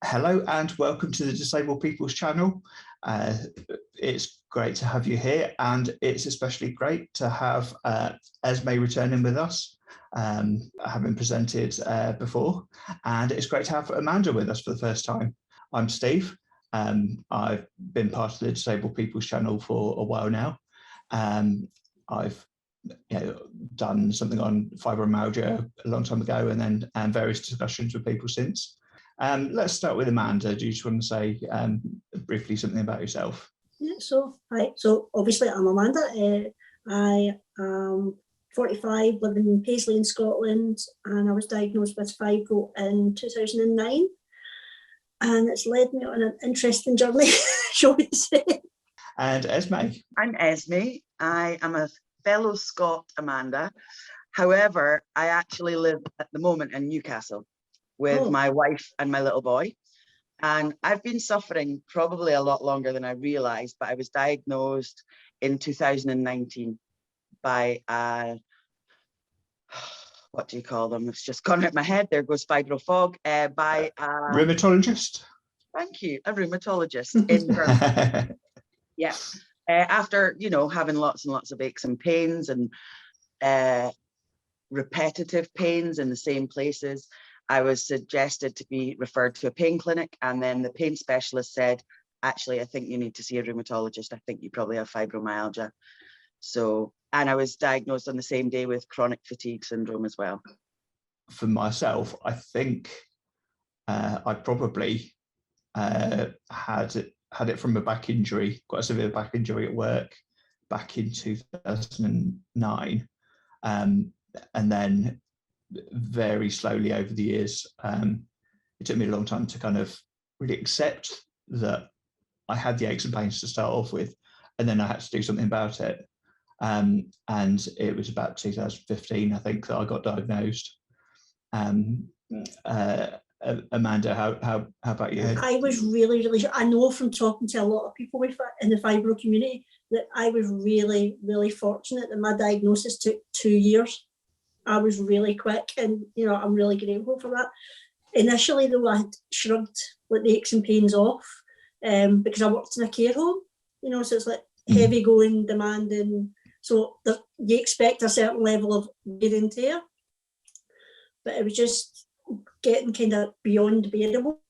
Hello and welcome to the Disabled People's channel. It's great to have you here, and it's especially great to have Esme returning with us. I haven't presented before, and it's great to have Amanda with us for the first time. I'm Steve. I've been part of the Disabled People's channel for a while now. I've done something on fibromyalgia a long time ago, and then various discussions with people since. Let's start with Amanda. Do you just want to say briefly something about yourself? Yeah, so obviously I'm Amanda. I am 45, living in Paisley in Scotland, and I was diagnosed with fibro in 2009. And it's led me on an interesting journey, shall we say. And Esme? I'm Esme. I am a fellow Scot, Amanda. However, I actually live at the moment in Newcastle with my wife and my little boy. And I've been suffering probably a lot longer than I realized, but I was diagnosed in 2019 by what do you call them? It's just gone out my head. There goes fibro fog. By a rheumatologist. Thank you, a rheumatologist in Birmingham. Yeah. After, having lots and lots of aches and pains and repetitive pains in the same places, I was suggested to be referred to a pain clinic, and then the pain specialist said, actually, I think you need to see a rheumatologist. I think you probably have fibromyalgia. And I was diagnosed on the same day with chronic fatigue syndrome as well. For myself, I think I probably had it from a back injury, quite a severe back injury at work back in 2009. And then very slowly over the years, it took me a long time to kind of really accept that I had the aches and pains to start off with, and then I had to do something about it. And it was about 2015, I think, that I got diagnosed. Amanda, how about you? I was really, I know from talking to a lot of people in the fibro community that I was really, really fortunate that my diagnosis took 2 years. I was really quick, and I'm really grateful for that. Initially, though, I had shrugged the aches and pains off because I worked in a care home, so it's like heavy going, demanding. So you expect a certain level of wear and tear, but it was just getting kind of beyond bearable.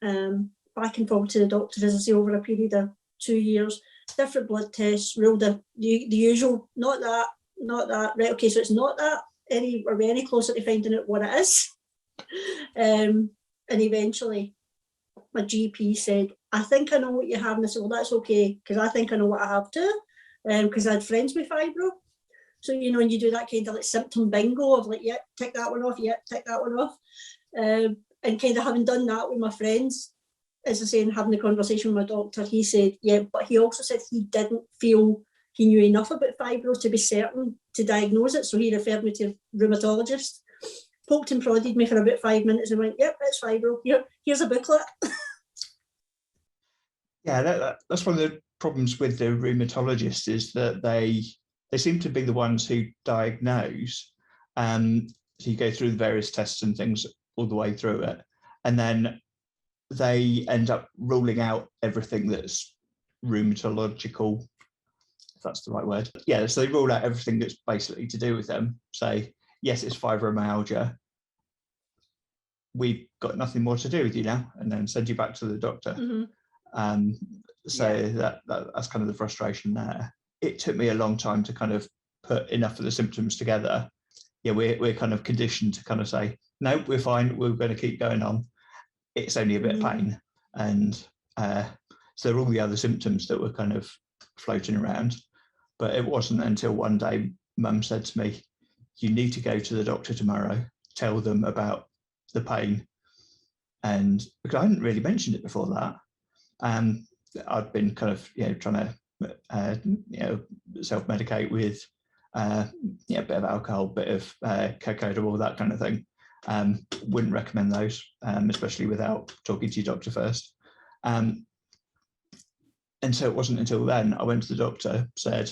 Back and forward to the doctor, as I say, over a period of 2 years, different blood tests, ruled the usual, not that, right, okay, so it's not that. Are we any closer to finding out what it is? And eventually my GP said, I think I know what you have. And I said, well, that's okay, because I think I know what I have too, because I had friends with fibro. So, when you do that kind of symptom bingo of yeah, tick that one off, yeah, tick that one off. And kind of having done that with my friends, as I say, and having the conversation with my doctor, he said, yeah, but he also said he didn't feel he knew enough about fibro to be certain to diagnose it. So he referred me to a rheumatologist, poked and prodded me for about 5 minutes and went, yep, it's fibro. Here's a booklet. Yeah, that's one of the problems with the rheumatologist, is that they seem to be the ones who diagnose. So you go through the various tests and things all the way through it, and then they end up ruling out everything that's rheumatological, if that's the right word. Yeah, so they rule out everything that's basically to do with them. Say, yes, it's fibromyalgia. We've got nothing more to do with you now, and then send you back to the doctor. That's kind of the frustration there. It took me a long time to kind of put enough of the symptoms together. Yeah, we're kind of conditioned to kind of say, no, we're fine, we're going to keep going on. It's only a bit of pain. And so there are all the other symptoms that were kind of floating around. But it wasn't until one day Mum said to me, you need to go to the doctor tomorrow, tell them about the pain. And because I hadn't really mentioned it before that, I'd been kind of trying to self-medicate with a bit of alcohol, bit of cocaine, all that kind of thing. Wouldn't recommend those, especially without talking to your doctor first. And so it wasn't until then I went to the doctor, said,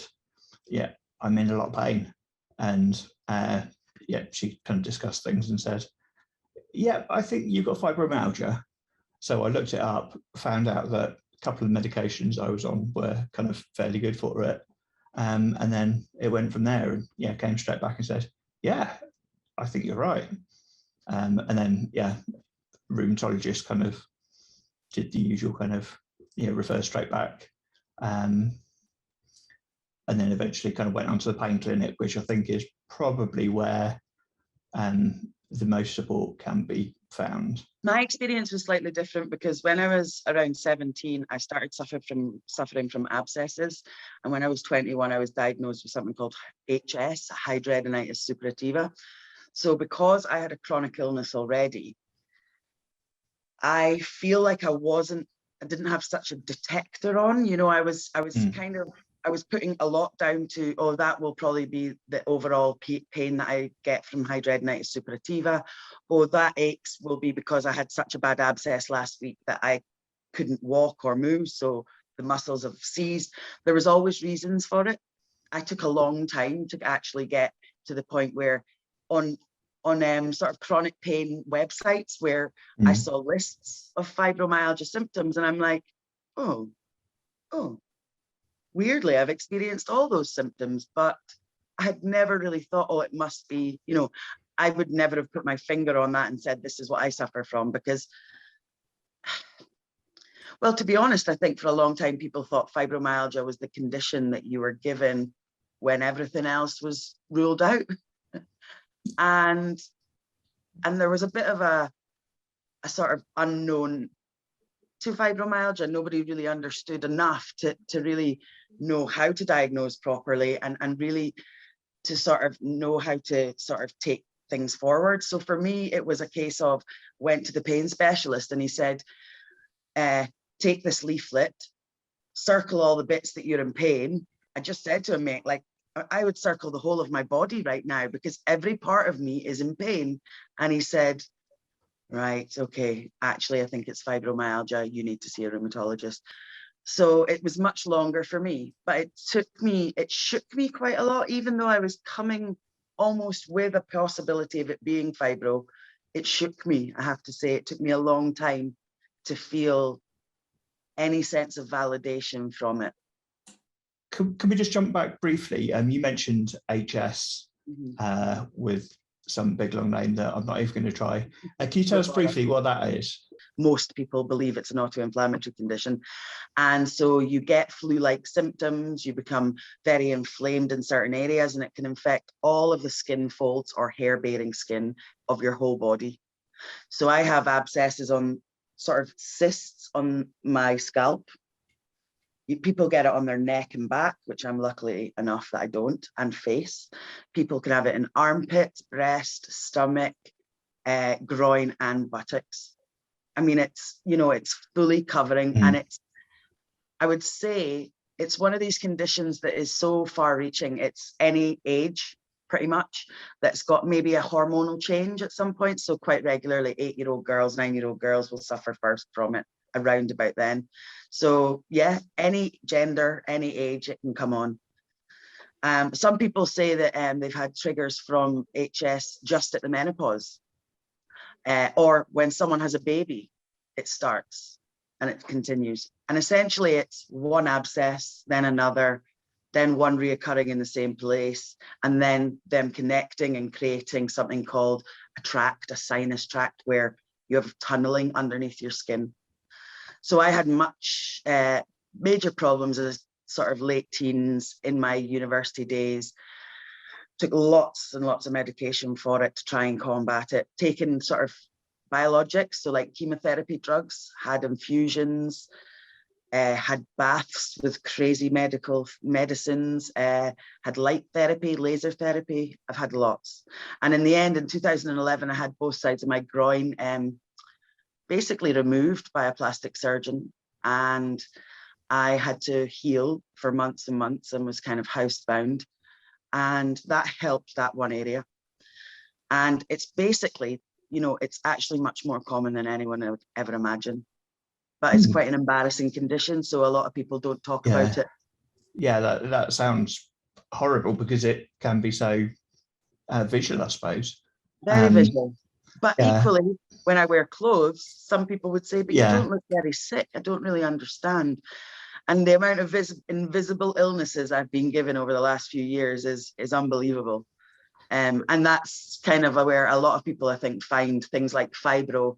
yeah, I'm in a lot of pain. And she kind of discussed things and said, yeah, I think you've got fibromyalgia. So I looked it up, found out that a couple of medications I was on were kind of fairly good for it. And then it went from there, and yeah, came straight back and said, yeah, I think you're right. And then, yeah, rheumatologist kind of did the usual kind of, refer straight back. And then eventually kind of went onto the pain clinic, which I think is probably where the most support can be found. My experience was slightly different because when I was around 17, I started suffering from abscesses. And when I was 21, I was diagnosed with something called HS, hidradenitis suppurativa. So because I had a chronic illness already, I feel like I didn't have such a detector on, I was I was putting a lot down to, oh, that will probably be the overall pain that I get from hidradenitis suppurativa. Oh, that aches will be because I had such a bad abscess last week that I couldn't walk or move. So the muscles have seized. There was always reasons for it. I took a long time to actually get to the point where on sort of chronic pain websites where I saw lists of fibromyalgia symptoms, and I'm like, oh, weirdly, I've experienced all those symptoms, but I had never really thought, oh, it must be, I would never have put my finger on that and said, this is what I suffer from, because, well, to be honest, I think for a long time, people thought fibromyalgia was the condition that you were given when everything else was ruled out. And there was a bit of a sort of unknown to fibromyalgia. Nobody really understood enough to really know how to diagnose properly and really to sort of know how to sort of take things forward. So for me, it was a case of went to the pain specialist and he said, take this leaflet, circle all the bits that you're in pain. I just said to him, mate, like, I would circle the whole of my body right now because every part of me is in pain. And he said, right, okay, actually, I think it's fibromyalgia. You need to see a rheumatologist. So it was much longer for me, but it shook me quite a lot, even though I was coming almost with a possibility of it being fibro. It shook me, I have to say. It took me a long time to feel any sense of validation from it. Can we just jump back briefly? You mentioned HS with some big long name that I'm not even going to try. Can you tell us briefly what that is? Most people believe it's an autoinflammatory condition. And so you get flu-like symptoms, you become very inflamed in certain areas, and it can infect all of the skin folds or hair-bearing skin of your whole body. So I have abscesses on sort of cysts on my scalp. People get it on their neck and back, which I'm lucky enough that I don't, and face. People can have it in armpits, breast, stomach, groin, and buttocks. I mean, it's fully covering, and I would say it's one of these conditions that is so far-reaching. It's any age, pretty much, that's got maybe a hormonal change at some point. So quite regularly, 8-year-old girls, 9-year-old girls will suffer first from it around about then. So yeah, any gender, any age, it can come on. Some people say that they've had triggers from HS just at the menopause, or when someone has a baby, it starts and it continues. And essentially it's one abscess, then another, then one reoccurring in the same place, and then them connecting and creating something called a tract, a sinus tract, where you have tunneling underneath your skin. So I had much major problems as sort of late teens in my university days. Took lots and lots of medication for it to try and combat it. Taken sort of biologics, so like chemotherapy drugs, had infusions, had baths with crazy medical medicines, had light therapy, laser therapy. I've had lots. And in the end, in 2011, I had both sides of my groin basically removed by a plastic surgeon, and I had to heal for months and months and was kind of housebound, and that helped that one area. And it's basically, it's actually much more common than anyone would ever imagine, but it's quite an embarrassing condition, so a lot of people don't talk about it. Yeah, that sounds horrible because it can be so visual, I suppose. Very visual. But equally, when I wear clothes, some people would say, but you Yeah. don't look very sick. I don't really understand. And the amount of invisible illnesses I've been given over the last few years is unbelievable. And that's kind of where a lot of people, I think, find things like fibro.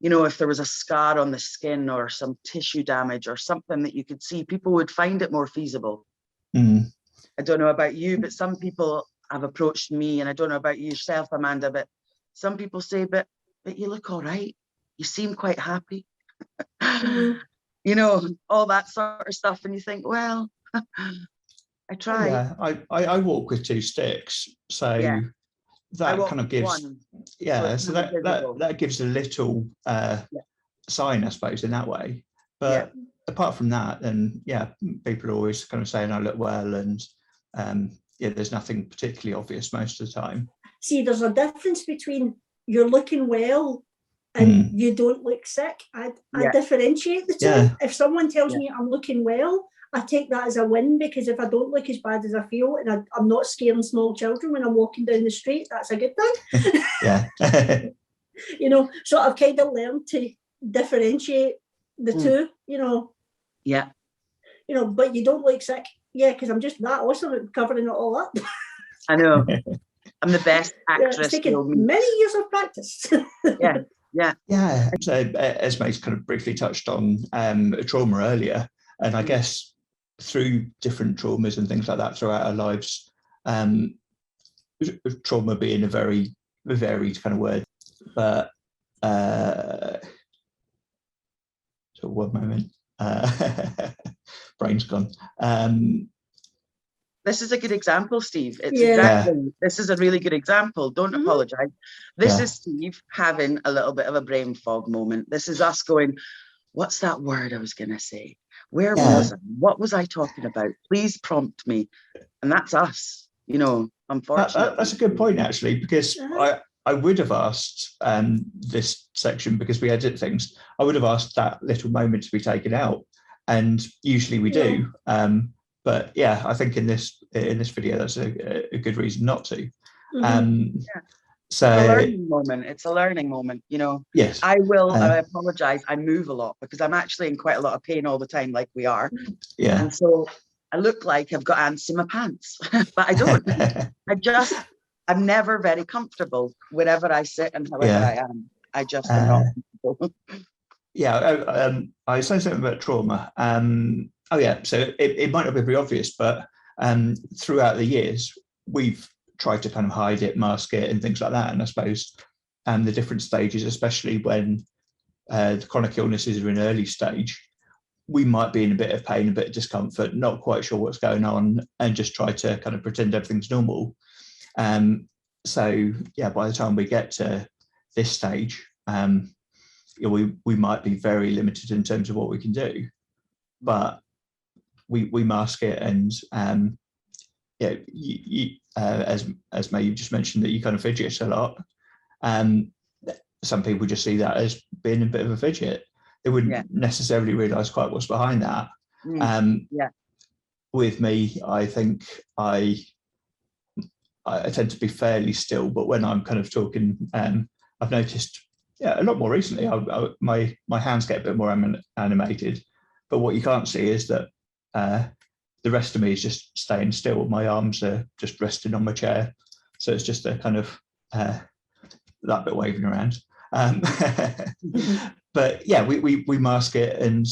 You know, if there was a scar on the skin or some tissue damage or something that you could see, people would find it more feasible. Mm. I don't know about you, but some people have approached me, and I don't know about yourself, Amanda, but some people say, but you look all right. You seem quite happy. You know, all that sort of stuff. And you think, well, I try. Yeah, I walk with 2 sticks, so Yeah. that kind of gives one, so that gives a little sign, I suppose, in that way. But apart from that, then people are always kind of saying I look well, and there's nothing particularly obvious most of the time. See, there's a difference between you're looking well and you don't look sick. I differentiate the two. Yeah. If someone tells me I'm looking well, I take that as a win, because if I don't look as bad as I feel, and I'm not scaring small children when I'm walking down the street, that's a good thing. Yeah. You know, so I've kind of learned to differentiate the two, you know. Yeah. You know, but you don't look sick. Yeah, because I'm just that awesome at covering it all up. I know. I'm the best actress. It's taken many years of practice. Yeah. So Esme's kind of briefly touched on trauma earlier, and I guess through different traumas and things like that throughout our lives, trauma being a very varied kind of word, but so one moment, brain's gone. This is a good example, Steve. It's this is a really good example. Don't apologize. This is Steve having a little bit of a brain fog moment. This is us going, what's that word I was going to say? Where was I? What was I talking about? Please prompt me. And that's us, you know, unfortunately. That's a good point, actually, because I would have asked this section, because we edit things, I would have asked that little moment to be taken out. And usually we do. But I think in this video, that's a good reason not to. So it's a learning moment. It's a learning moment, you know. Yes. I apologize. I move a lot because I'm actually in quite a lot of pain all the time, like we are. Yeah. And so I look like I've got ants in my pants, but I don't. I'm never very comfortable wherever I sit and however I am. I just am not comfortable. I say something about trauma. So it might not be very obvious, but throughout the years, we've tried to kind of hide it, mask it, and things like that. And I suppose the different stages, especially when the chronic illnesses are in early stage, we might be in a bit of pain, a bit of discomfort, not quite sure what's going on, and just try to kind of pretend everything's normal. So by the time we get to this stage, we might be very limited in terms of what we can do, but we mask it. And as May, you just mentioned that you kind of fidget a lot. Some people just see that as being a bit of a fidget. They wouldn't necessarily realise quite what's behind that. With me, I think I tend to be fairly still, but when I'm kind of talking, I've noticed a lot more recently. My hands get a bit more animated, but what you can't see is that the rest of me is just staying still. My arms are just resting on my chair, so it's just a kind of that bit waving around. But we mask it, and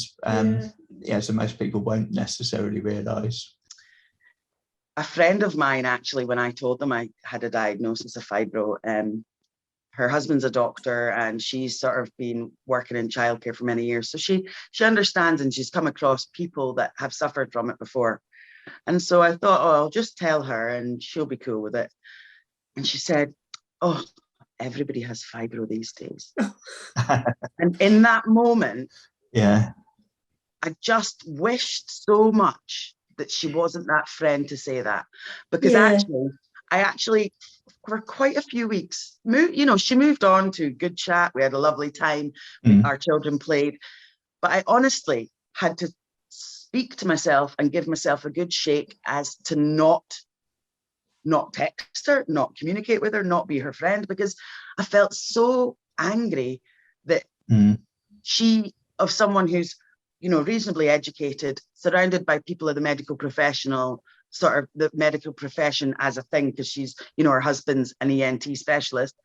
so most people won't necessarily realise. A friend of mine, actually, when I told them I had a diagnosis of fibro, her husband's a doctor, and she's sort of been working in childcare for many years. So she understands, and she's come across people that have suffered from it before. And so I thought, I'll just tell her and she'll be cool with it. And she said, everybody has fibro these days. And in that moment, I just wished so much that she wasn't that friend to say that, because I actually for quite a few weeks she moved on to good chat. We had a lovely time. Our children played, but I honestly had to speak to myself and give myself a good shake as to not text her, not communicate with her, not be her friend, because I felt so angry that of someone who's, you know, reasonably educated, surrounded by people of the medical professional, sort of the medical profession as a thing, because she's, you know, her husband's an ENT specialist.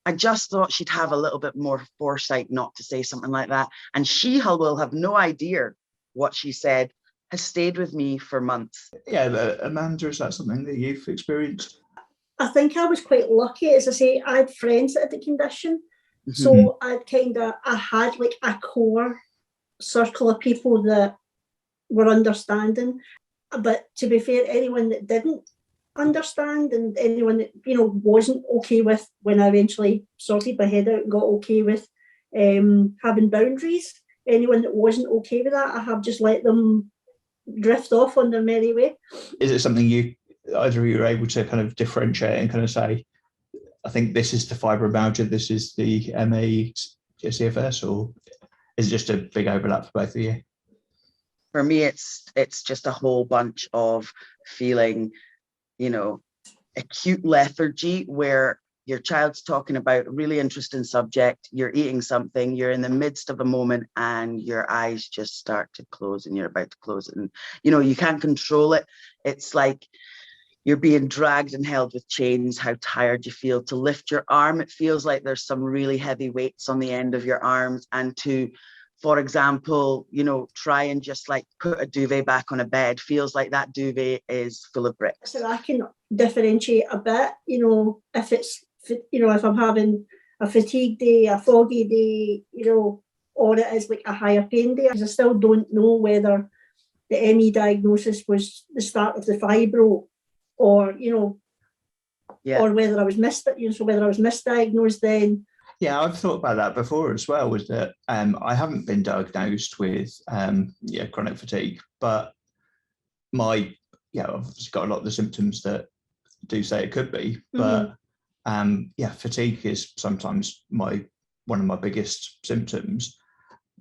I just thought she'd have a little bit more foresight not to say something like that. And she will have no idea what she said has stayed with me for months. Yeah, Amanda, is that something that you've experienced? I think I was quite lucky. As I say, I had friends that had the condition. So I had like a core circle of people that were understanding. But to be fair, anyone that didn't understand and anyone that, you know, wasn't okay with, when I eventually sorted my head out and got okay with having boundaries, anyone that wasn't okay with that, I have just let them drift off on their merry way. Is it something either of you are able to kind of differentiate and kind of say, I think this is the fibromyalgia, this is the ME CFS, or is it just a big overlap for both of you? For me, it's just a whole bunch of feeling, you know, acute lethargy, where your child's talking about a really interesting subject, you're eating something, you're in the midst of a moment and your eyes just start to close and you're about to close it. And, you know, you can't control it. It's like you're being dragged and held with chains, how tired you feel. To lift your arm, it feels like there's some really heavy weights on the end of your arms. And to, for example, you know, try and just like put a duvet back on a bed, feels like that duvet is full of bricks. So I can differentiate a bit, you know, if it's, you know, if I'm having a fatigue day, a foggy day, you know, or it is like a higher pain day. I still don't know whether the ME diagnosis was the start of the fibro, or, you know, or whether I was whether I was misdiagnosed then. Yeah, I've thought about that before as well, was that I haven't been diagnosed with chronic fatigue, but I've obviously got a lot of the symptoms that do say it could be, but fatigue is sometimes one of my biggest symptoms.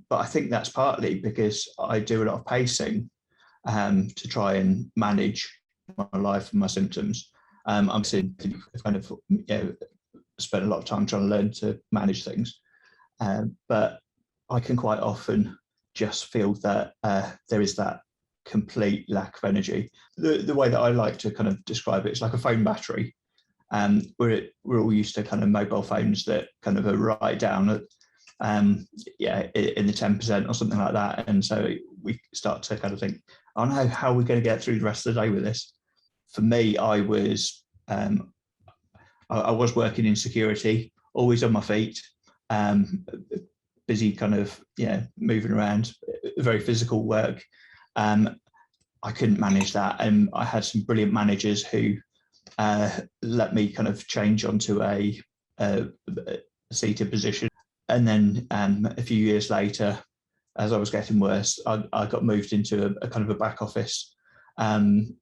But I think that's partly because I do a lot of pacing to try and manage my life and my symptoms. I'm kind of spent a lot of time trying to learn to manage things, but I can quite often just feel that there is that complete lack of energy. The way that I like to kind of describe it's like a phone battery. We're all used to kind of mobile phones that kind of are right down at in the 10% or something like that, and so we start to kind of think, oh no, how are we going to get through the rest of the day with this? For me, I was working in security, always on my feet, busy kind of moving around, very physical work. I couldn't manage that, and I had some brilliant managers who let me kind of change onto a seated position. And then a few years later, as I was getting worse, I got moved into a kind of a back office. And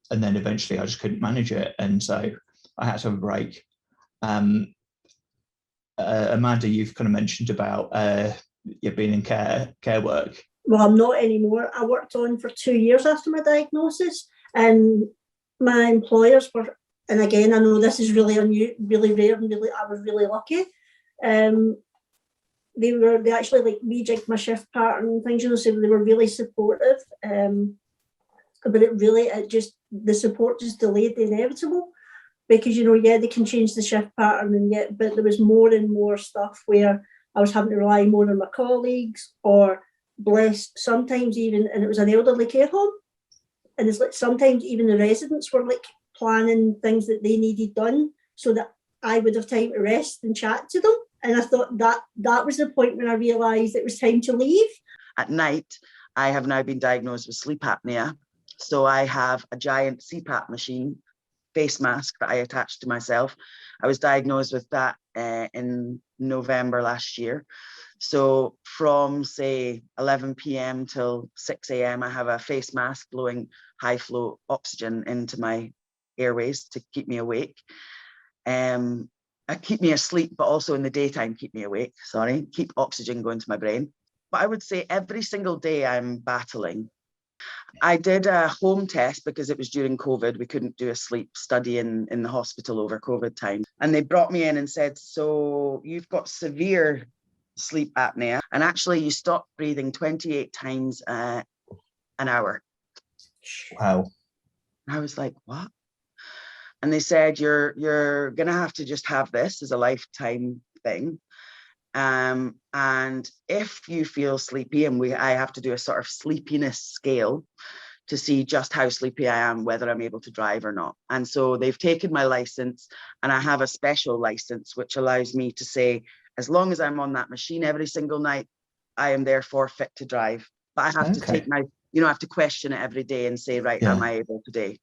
then eventually I just couldn't manage it. And so I had to have a break. Amanda, you've kind of mentioned about being in care work. Well, I'm not anymore. I worked on for 2 years after my diagnosis, and my employers were, and again, I know this is really really rare, and I was really lucky. They actually like rejigged my shift pattern and things, so they were really supportive. But the support just delayed the inevitable, because they can change the shift pattern, but there was more and more stuff where I was having to rely more on my colleagues, or sometimes even, and it was an elderly care home, and it's like sometimes even the residents were like planning things that they needed done so that I would have time to rest and chat to them. And I thought that was the point when I realised it was time to leave. At night, I have now been diagnosed with sleep apnea. So I have a giant CPAP machine, face mask that I attached to myself. I was diagnosed with that in November last year. So from, say, 11 p.m. till 6 a.m., I have a face mask blowing high flow oxygen into my airways to keep me awake. Keep me asleep, but also in the daytime, keep me awake, keep oxygen going to my brain. But I would say every single day I'm battling I did a home test because it was during COVID. We couldn't do a sleep study in the hospital over COVID time. And they brought me in and said, so you've got severe sleep apnea. And actually you stop breathing 28 times an hour. Wow. I was like, what? And they said, you're going to have to just have this as a lifetime thing. And if you feel sleepy, and I have to do a sort of sleepiness scale to see just how sleepy I am, whether I'm able to drive or not. And so they've taken my license, and I have a special license, which allows me to say, as long as I'm on that machine every single night, I am therefore fit to drive. But I have to take my, I have to question it every day and say, right, am I able today?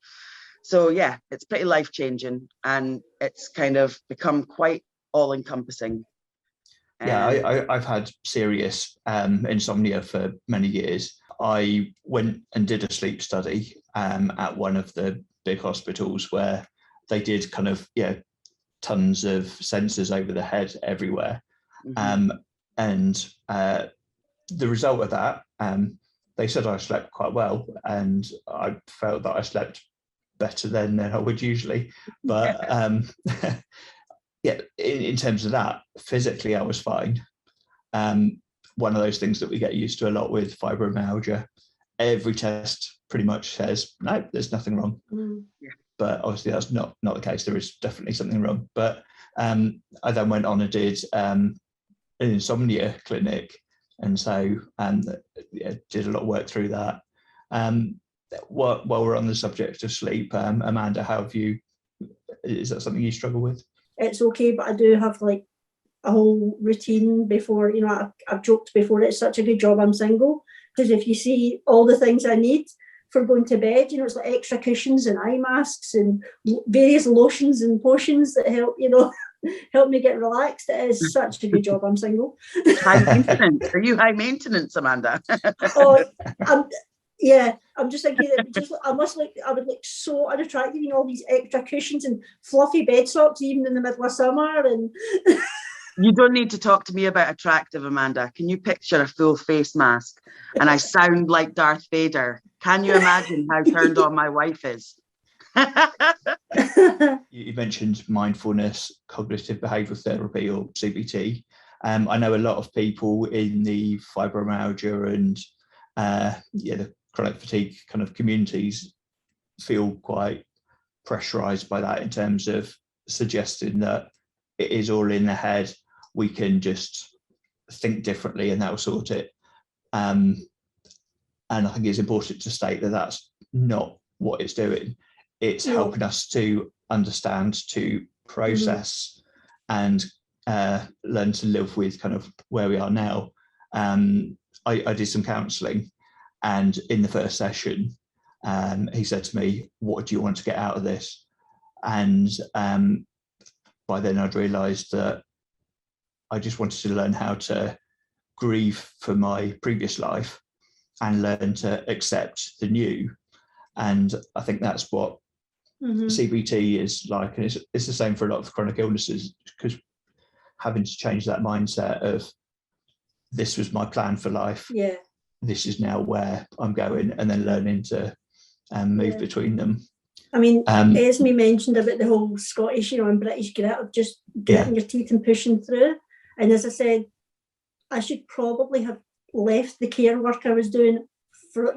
So yeah, it's pretty life-changing, and it's kind of become quite all-encompassing. Yeah, I've had serious insomnia for many years. I went and did a sleep study at one of the big hospitals where they did kind of, tons of sensors over the head everywhere. Mm-hmm. And the result of that, they said I slept quite well, and I felt that I slept better than I would usually. But yeah, in terms of that, physically, I was fine. One of those things that we get used to a lot with fibromyalgia. Every test pretty much says, no, there's nothing wrong. Mm. Yeah. But obviously that's not the case. There is definitely something wrong. But I then went on and did an insomnia clinic. And so did a lot of work through that. While we're on the subject of sleep, Amanda, is that something you struggle with? It's okay, but I do have like a whole routine before, I've joked before, it's such a good job I'm single, because if you see all the things I need for going to bed, it's like extra cushions and eye masks and various lotions and potions that help, help me get relaxed. It is such a good job I'm single. High maintenance. Are you high maintenance, Amanda? I'm just thinking that I would look so unattractive, all these extra cushions and fluffy bed socks, even in the middle of summer. And you don't need to talk to me about attractive, Amanda. Can you picture a full face mask and I sound like Darth Vader? Can you imagine how turned on my wife is? You mentioned mindfulness, cognitive behavioural therapy, or CBT. I know a lot of people in the fibromyalgia and the chronic fatigue kind of communities feel quite pressurized by that, in terms of suggesting that it is all in the head. We can just think differently and that'll sort it. And I think it's important to state that that's not what it's doing. It's helping us to understand, to process, and learn to live with kind of where we are now. I did some counselling, and in the first session, he said to me, "What do you want to get out of this?" And by then I'd realised that I just wanted to learn how to grieve for my previous life and learn to accept the new. And I think that's what CBT is like. And it's the same for a lot of chronic illnesses, because having to change that mindset of, this was my plan for life. Yeah. This is now where I'm going, and then learning to move between them. I mean, Esme mentioned about the whole Scottish, and British grit of just gritting your teeth and pushing through. And as I said, I should probably have left the care work I was doing for,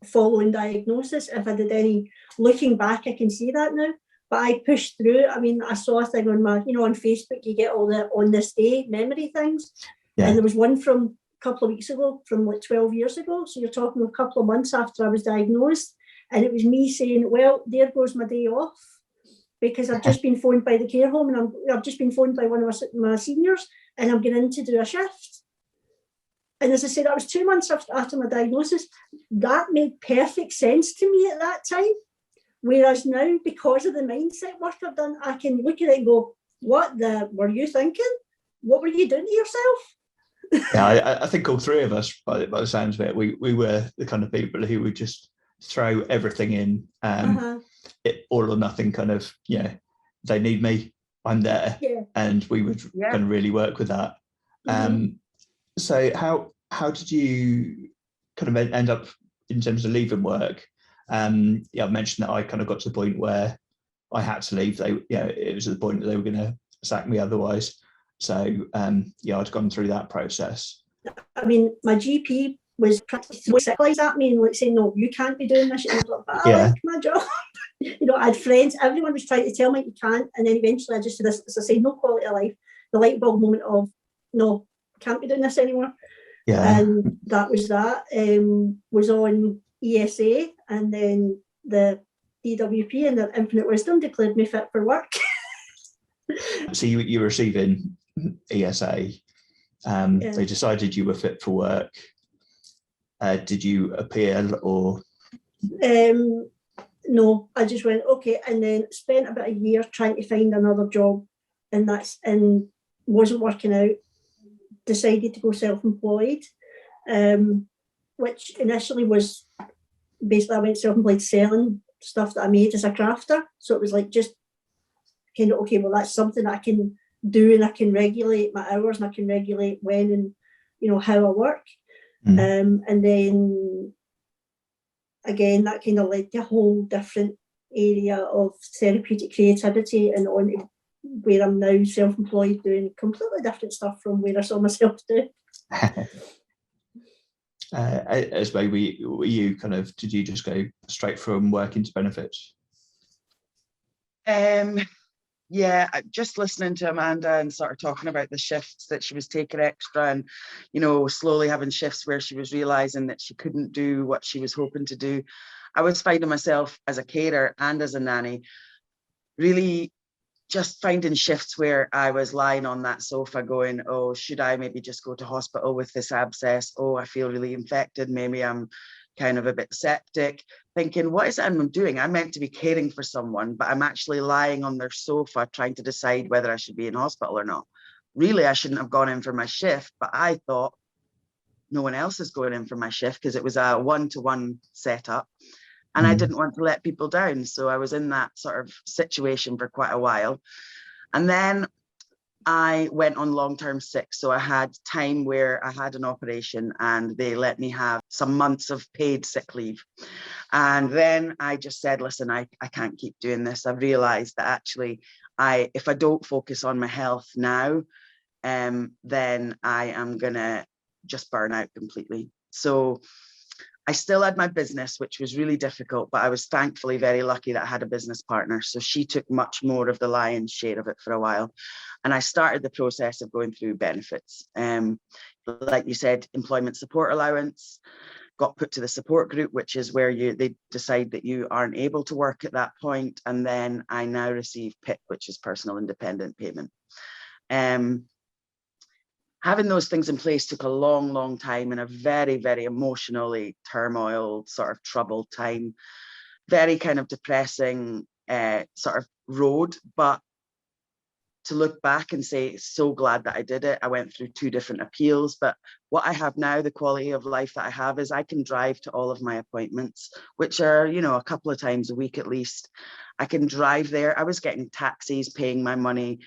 following diagnosis. If I did any, looking back, I can see that now. But I pushed through. I mean, I saw a thing on my, on Facebook, you get all the on this day memory things. Yeah. And there was one from a couple of weeks ago, from like 12 years ago. So you're talking a couple of months after I was diagnosed. And it was me saying, well, there goes my day off, because I've just been phoned by the care home, and I've just been phoned by one of my seniors, and I'm going in to do a shift. And as I said, that was 2 months after my diagnosis. That made perfect sense to me at that time. Whereas now, because of the mindset work I've done, I can look at it and go, what were you thinking? What were you doing to yourself? Yeah, I think all three of us, by the sounds of it, we were the kind of people who would just throw everything in, all or nothing kind of, they need me, I'm there. Yeah. And we would kind of really work with that. So how did you kind of end up in terms of leaving work, yeah, I mentioned that I kind of got to the point where I had to leave. It was at the point that they were going to sack me otherwise. So yeah, I'd gone through that process. I mean, my GP was practically sick at me and like saying, "No, you can't be doing this." And I was like, "But I like my job." I had friends. Everyone was trying to tell me you can't, and then eventually I just said, as I say, no quality of life. The light bulb moment of, no, can't be doing this anymore. Yeah. And that was that. Was on ESA, and then the DWP and the Infinite Wisdom declared me fit for work. So you were receiving ESA. They decided you were fit for work. Did you appeal or? No, I just went, okay, and then spent about a year trying to find another job, and wasn't working out. Decided to go self-employed, which initially was basically I went self-employed selling stuff that I made as a crafter. So it was like just kind of, okay, well, that's something that I can do, and I can regulate my hours, and I can regulate when and how I work. And then again, that kind of led to a whole different area of therapeutic creativity, and on to where I'm now self-employed doing completely different stuff from where I saw myself do. As were you kind of, did you just go straight from work into benefits? Yeah, just listening to Amanda and sort of talking about the shifts that she was taking extra, and slowly having shifts where she was realizing that she couldn't do what she was hoping to do. I was finding myself as a carer and as a nanny really just finding shifts where I was lying on that sofa going, oh, should I maybe just go to hospital with this abscess? Oh, I feel really infected. Maybe I'm kind of a bit septic. Thinking, what is it I'm doing? I'm meant to be caring for someone, but I'm actually lying on their sofa trying to decide whether I should be in hospital or not. Really, I shouldn't have gone in for my shift, but I thought no one else is going in for my shift because it was a one-to-one setup. And I didn't want to let people down. So I was in that sort of situation for quite a while. And then I went on long-term sick. So I had time where I had an operation and they let me have some months of paid sick leave. And then I just said, listen, I can't keep doing this. I've realized that actually if I don't focus on my health now, then I am going to just burn out completely. So I still had my business, which was really difficult, but I was thankfully very lucky that I had a business partner. So she took much more of the lion's share of it for a while. And I started the process of going through benefits. Like you said, employment support allowance, got put to the support group, which is where they decide that you aren't able to work at that point. And then I now receive PIP, which is personal independent payment. Having those things in place took a long, long time, in a very, very emotionally turmoil, sort of troubled time, very kind of depressing sort of road. But to look back and say, so glad that I did it. I went through 2 different appeals, but what I have now, the quality of life that I have, is I can drive to all of my appointments, which are, a couple of times a week at least. I can drive there. I was getting taxis, paying my money.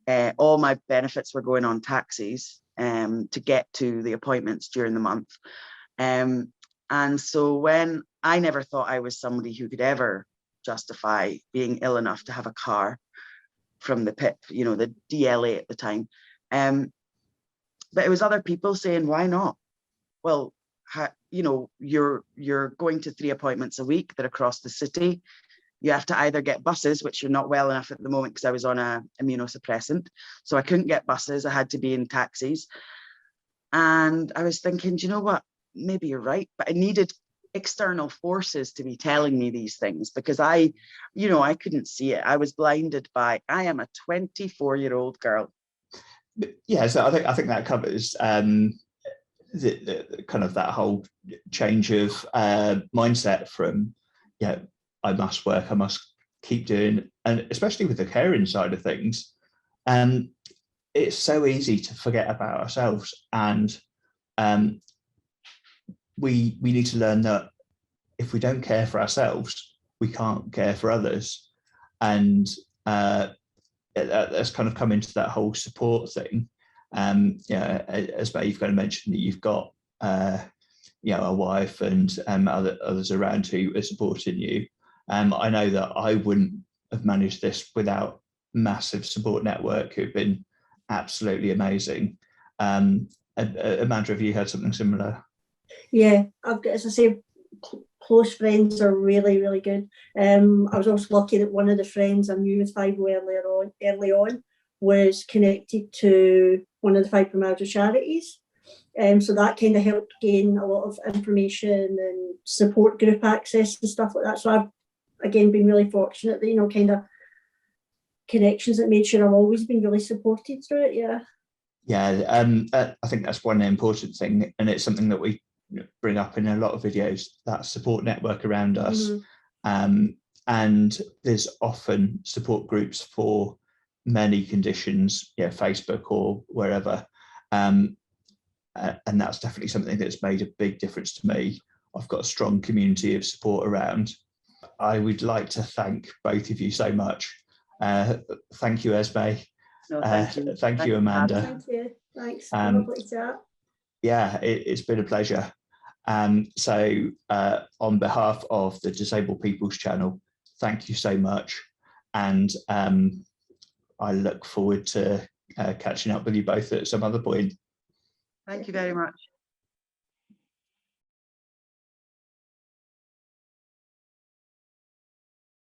All my benefits were going on taxis to get to the appointments during the month. And so when I never thought I was somebody who could ever justify being ill enough to have a car from the PIP, the DLA at the time. But it was other people saying, why not? Well, you're going to 3 appointments a week. They're across the city. You have to either get buses, which you're not well enough at the moment because I was on a immunosuppressant. So I couldn't get buses. I had to be in taxis. And I was thinking, do you know what? Maybe you're right. But I needed external forces to be telling me these things because I couldn't see it. I was blinded by, I am a 24-year-old girl. Yeah, so I think that covers the kind of that whole change of mindset from, I must work, I must keep doing, and especially with the caring side of things, it's so easy to forget about ourselves, and we need to learn that if we don't care for ourselves, we can't care for others, and that's kind of come into that whole support thing. As you've kind of mentioned that you've got a wife and others around who are supporting you. I know that I wouldn't have managed this without massive support network who've been absolutely amazing. Amanda, have you had something similar? Yeah, I've got, as I say, close friends are really, really good. I was also lucky that one of the friends I knew with fibro early on was connected to one of the fibromyalgia charities. So that kind of helped gain a lot of information and support group access and stuff like that. So I've, again, been really fortunate that, kind of connections that made sure I've always been really supported through it, yeah. Yeah, I think that's one important thing, and it's something that we bring up in a lot of videos, that support network around us. And there's often support groups for many conditions, Facebook or wherever. And that's definitely something that's made a big difference to me. I've got a strong community of support around. I would like to thank both of you so much. Thank you, Esme. No, thank you. Thank you, Amanda. Thank you. Thanks. Lovely chat. Yeah, it's been a pleasure. So on behalf of the Disabled People's Channel, thank you so much. And I look forward to catching up with you both at some other point. Thank you very much.